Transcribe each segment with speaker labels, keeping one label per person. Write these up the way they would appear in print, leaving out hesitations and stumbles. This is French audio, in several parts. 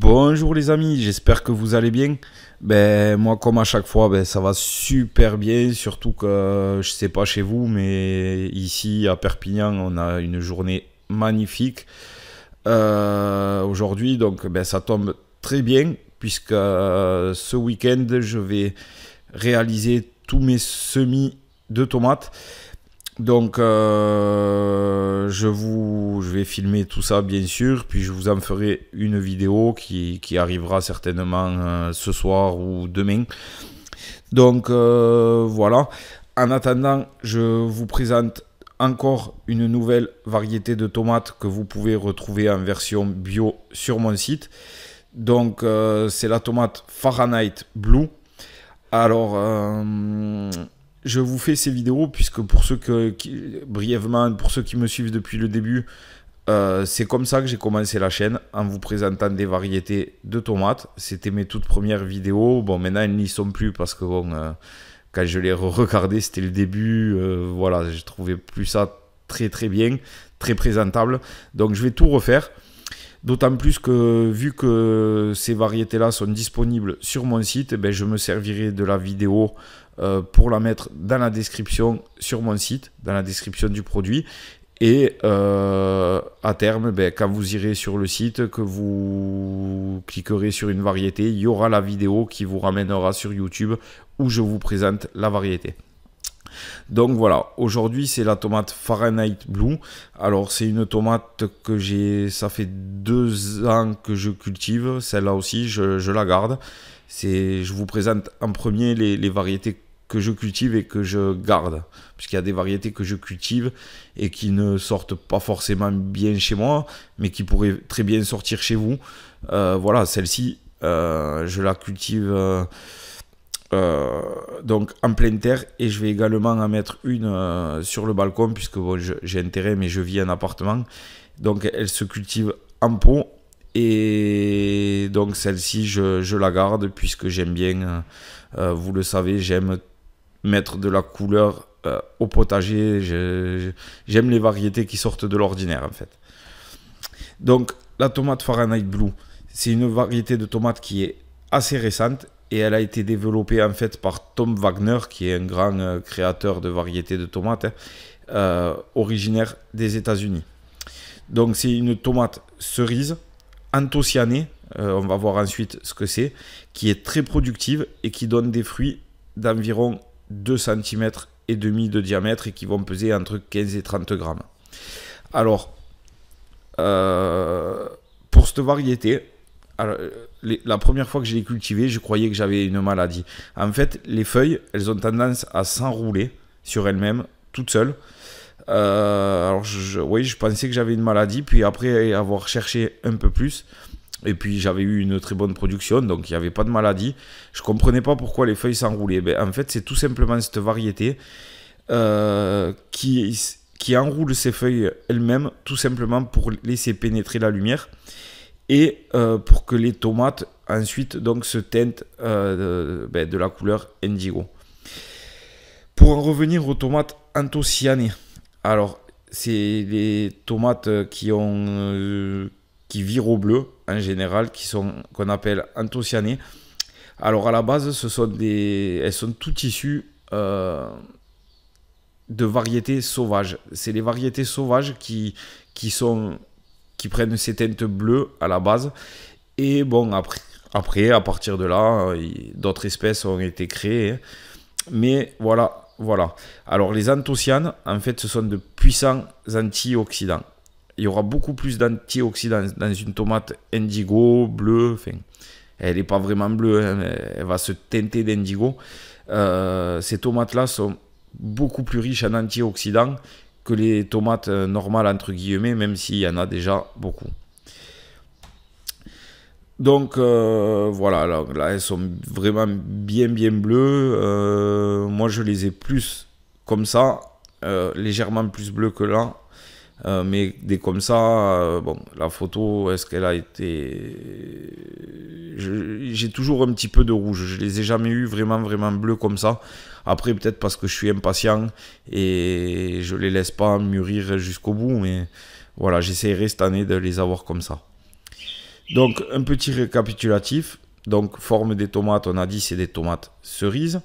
Speaker 1: Bonjour les amis, j'espère que vous allez bien. Moi comme à chaque fois, ça va super bien, surtout que je sais pas chez vous, mais ici à Perpignan, on a une journée magnifique aujourd'hui, donc ça tombe très bien puisque ce week-end, je vais réaliser tous mes semis de tomates. Donc je vais filmer tout ça bien sûr, puis je vous en ferai une vidéo qui arrivera certainement ce soir ou demain. Donc voilà, en attendant je vous présente encore une nouvelle variété de tomates que vous pouvez retrouver en version bio sur mon site. Donc c'est la tomate Fahrenheit Blue. Alors je vous fais ces vidéos puisque brièvement, pour ceux qui me suivent depuis le début, c'est comme ça que j'ai commencé la chaîne, en vous présentant des variétés de tomates. C'était mes toutes premières vidéos. Bon, maintenant elles n'y sont plus parce que quand je les regardais, c'était le début. Voilà, je trouvais plus ça très bien, très présentable. Donc je vais tout refaire. D'autant plus que vu que ces variétés-là sont disponibles sur mon site, je me servirai de la vidéo pour la mettre dans la description sur mon site, dans la description du produit. Et à terme, quand vous irez sur le site, que vous cliquerez sur une variété, il y aura la vidéo qui vous ramènera sur YouTube où je vous présente la variété. Donc voilà, aujourd'hui c'est la tomate Fahrenheit Blue. Alors c'est une tomate que ça fait 2 ans que je cultive. Celle-là aussi je la garde. Je vous présente en premier les variétés que je cultive et que je garde, puisqu'il y a des variétés que je cultive et qui ne sortent pas forcément bien chez moi, mais qui pourraient très bien sortir chez vous. Voilà, celle-ci je la cultive donc en pleine terre, et je vais également en mettre une sur le balcon puisque bon, j'ai intérêt, mais je vis en appartement, donc elle se cultive en pot. Et donc celle-ci je la garde puisque j'aime bien, vous le savez, j'aime mettre de la couleur au potager. J'aime les variétés qui sortent de l'ordinaire en fait. Donc la tomate Fahrenheit Blue, c'est une variété de tomate qui est assez récente et elle a été développée en fait par Tom Wagner, qui est un grand créateur de variétés de tomates, originaire des États-Unis. Donc c'est une tomate cerise anthocyanée, on va voir ensuite ce que c'est, qui est très productive et qui donne des fruits d'environ 2,5 cm de diamètre et qui vont peser entre 15 et 30 grammes. Alors, pour cette variété, la première fois que je l'ai cultivée, je croyais que j'avais une maladie. En fait, les feuilles, elles ont tendance à s'enrouler sur elles-mêmes, toutes seules. Alors, oui, je pensais que j'avais une maladie, puis après avoir cherché un peu plus, et puis j'avais eu une très bonne production, donc il n'y avait pas de maladie. Je ne comprenais pas pourquoi les feuilles s'enroulaient. En fait, c'est tout simplement cette variété qui enroule ses feuilles elles-mêmes, tout simplement pour laisser pénétrer la lumière et pour que les tomates ensuite donc se teintent de la couleur indigo. Pour en revenir aux tomates anthocyanées, alors c'est les tomates qui virent au bleu en général, qu'on appelle anthocyanées. Alors à la base, elles sont toutes issues de variétés sauvages. C'est les variétés sauvages qui prennent ces teintes bleues à la base. Et bon, après à partir de là, d'autres espèces ont été créées. Mais voilà. Alors les anthocyanes, en fait, ce sont de puissants antioxydants. Il y aura beaucoup plus d'antioxydants dans une tomate indigo, bleue. Enfin, elle n'est pas vraiment bleue, hein, elle va se teinter d'indigo. Ces tomates-là sont beaucoup plus riches en antioxydants que les tomates normales, entre guillemets, même s'il y en a déjà beaucoup. Donc voilà, là elles sont vraiment bien bleues. Moi je les ai plus comme ça, légèrement plus bleues que là. Mais des comme ça, bon, la photo, est-ce qu'elle a été... J'ai toujours un petit peu de rouge, je les ai jamais eu vraiment bleus comme ça. Après, peut-être parce que je suis impatient et je les laisse pas mûrir jusqu'au bout, mais voilà, j'essaierai cette année de les avoir comme ça. Donc un petit récapitulatif. Donc forme des tomates, on a dit c'est des tomates cerises.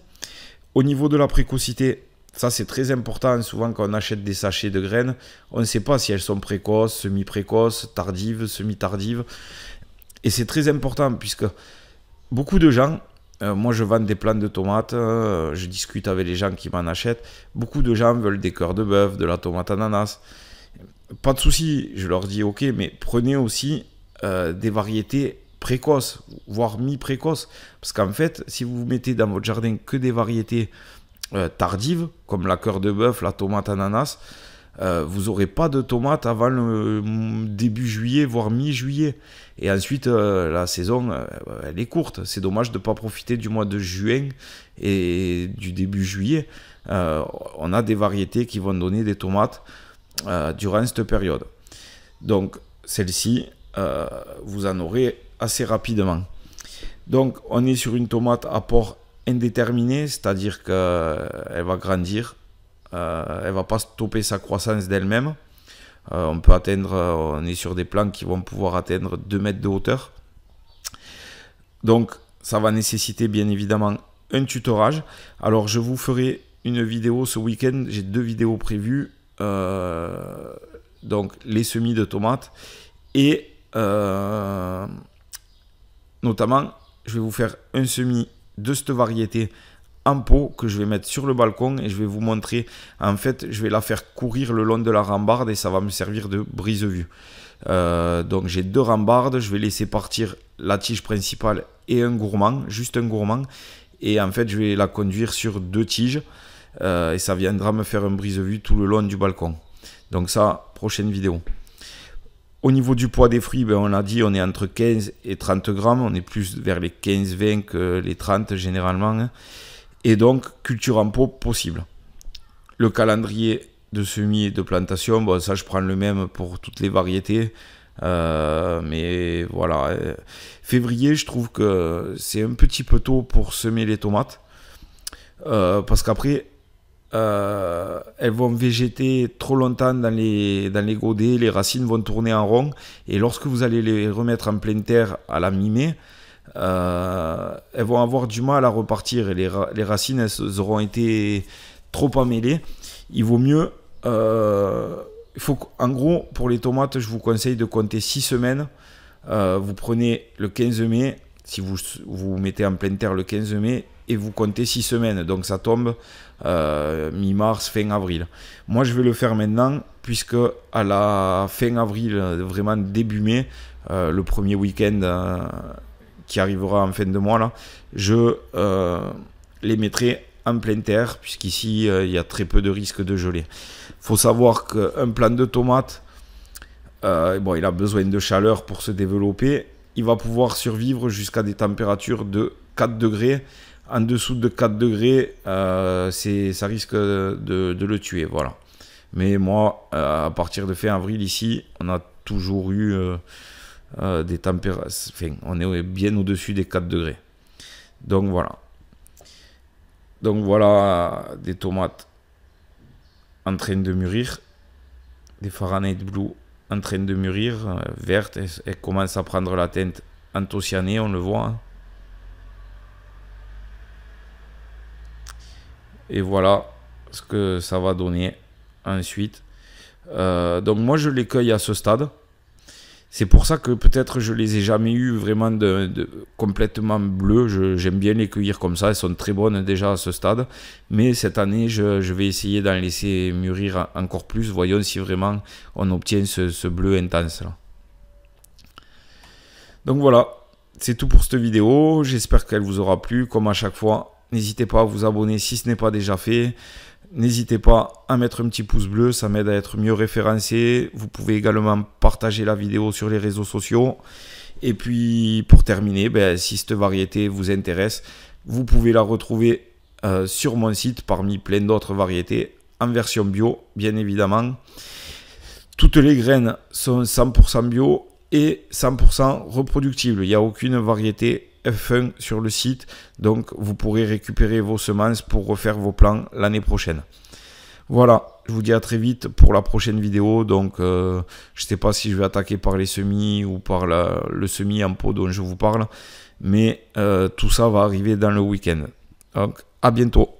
Speaker 1: Au niveau de la précocité, ça c'est très important. Souvent quand on achète des sachets de graines, on ne sait pas si elles sont précoces, semi-précoces, tardives, semi-tardives. Et c'est très important puisque beaucoup de gens, moi je vends des plants de tomates, je discute avec les gens qui m'en achètent. Beaucoup de gens veulent des cœurs de bœuf, de la tomate ananas. Pas de souci, je leur dis ok, mais prenez aussi des variétés précoces, voire mi-précoces. Parce qu'en fait, si vous mettez dans votre jardin que des variétés tardives, comme la cœur de bœuf, la tomate ananas, vous n'aurez pas de tomates avant le début juillet, voire mi-juillet. Et ensuite, la saison, elle est courte. C'est dommage de ne pas profiter du mois de juin et du début juillet. On a des variétés qui vont donner des tomates durant cette période. Donc, celle-ci, vous en aurez assez rapidement. Donc, on est sur une tomate à port indéterminé, c'est-à-dire qu'elle va grandir. Elle ne va pas stopper sa croissance d'elle-même. On peut atteindre, on est sur des plants qui vont pouvoir atteindre 2 mètres de hauteur. Donc, ça va nécessiter bien évidemment un tutorage. Alors, je vous ferai une vidéo ce week-end. J'ai 2 vidéos prévues. Donc, les semis de tomates. Et notamment, je vais vous faire un semis de cette variété en pot que je vais mettre sur le balcon et je vais vous montrer. En fait, je vais la faire courir le long de la rambarde et ça va me servir de brise-vue. Donc j'ai 2 rambardes, je vais laisser partir la tige principale et un gourmand, juste un gourmand. Et en fait, je vais la conduire sur 2 tiges et ça viendra me faire un brise-vue tout le long du balcon. Donc ça, prochaine vidéo. Au niveau du poids des fruits, ben on l'a dit, on est entre 15 et 30 grammes. On est plus vers les 15-20 que les 30 généralement. Et donc, culture en pot possible. Le calendrier de semis et de plantation, bon, ça je prends le même pour toutes les variétés. Mais voilà, février, je trouve que c'est un petit peu tôt pour semer les tomates. Parce qu'après, elles vont végéter trop longtemps dans les godets, les racines vont tourner en rond. Et lorsque vous allez les remettre en pleine terre à la mi-mai, elles vont avoir du mal à repartir et les racines elles auront été trop emmêlées. Il vaut mieux, en gros pour les tomates je vous conseille de compter 6 semaines. Vous prenez le 15 mai, si vous mettez en pleine terre le 15 mai et vous comptez 6 semaines, donc ça tombe mi-mars, fin avril. Moi je vais le faire maintenant puisque à la fin avril, vraiment début mai, le premier week-end qui arrivera en fin de mois là, je les mettrai en pleine terre puisqu'ici il y a très peu de risque de gelée. Il faut savoir qu'un plant de tomates, bon, il a besoin de chaleur pour se développer. Il va pouvoir survivre jusqu'à des températures de 4 degrés. En dessous de 4 degrés, ça risque de le tuer. Voilà. Mais moi, à partir de fin avril ici, on a toujours eu des températures, enfin, on est bien au-dessus des 4 degrés. Donc voilà des tomates en train de mûrir, des Fahrenheit Blue en train de mûrir, vertes, elles commencent à prendre la teinte anthocyanée, on le voit. Hein. Et voilà ce que ça va donner ensuite. Donc moi je les cueille à ce stade. C'est pour ça que peut-être je les ai jamais eu vraiment complètement bleus. J'aime bien les cueillir comme ça. Elles sont très bonnes déjà à ce stade. Mais cette année, je vais essayer d'en laisser mûrir encore plus. Voyons si vraiment on obtient ce bleu intense là. Donc voilà, c'est tout pour cette vidéo. J'espère qu'elle vous aura plu. Comme à chaque fois, n'hésitez pas à vous abonner si ce n'est pas déjà fait. N'hésitez pas à mettre un petit pouce bleu, ça m'aide à être mieux référencé. Vous pouvez également partager la vidéo sur les réseaux sociaux. Et puis pour terminer, si cette variété vous intéresse, vous pouvez la retrouver sur mon site parmi plein d'autres variétés en version bio, bien évidemment. Toutes les graines sont 100% bio et 100% reproductibles. Il n'y a aucune variété F1 sur le site, donc vous pourrez récupérer vos semences pour refaire vos plants l'année prochaine. Voilà, je vous dis à très vite pour la prochaine vidéo. Donc, je sais pas si je vais attaquer par les semis ou par le semis en pot dont je vous parle. Mais tout ça va arriver dans le week-end. Donc, à bientôt.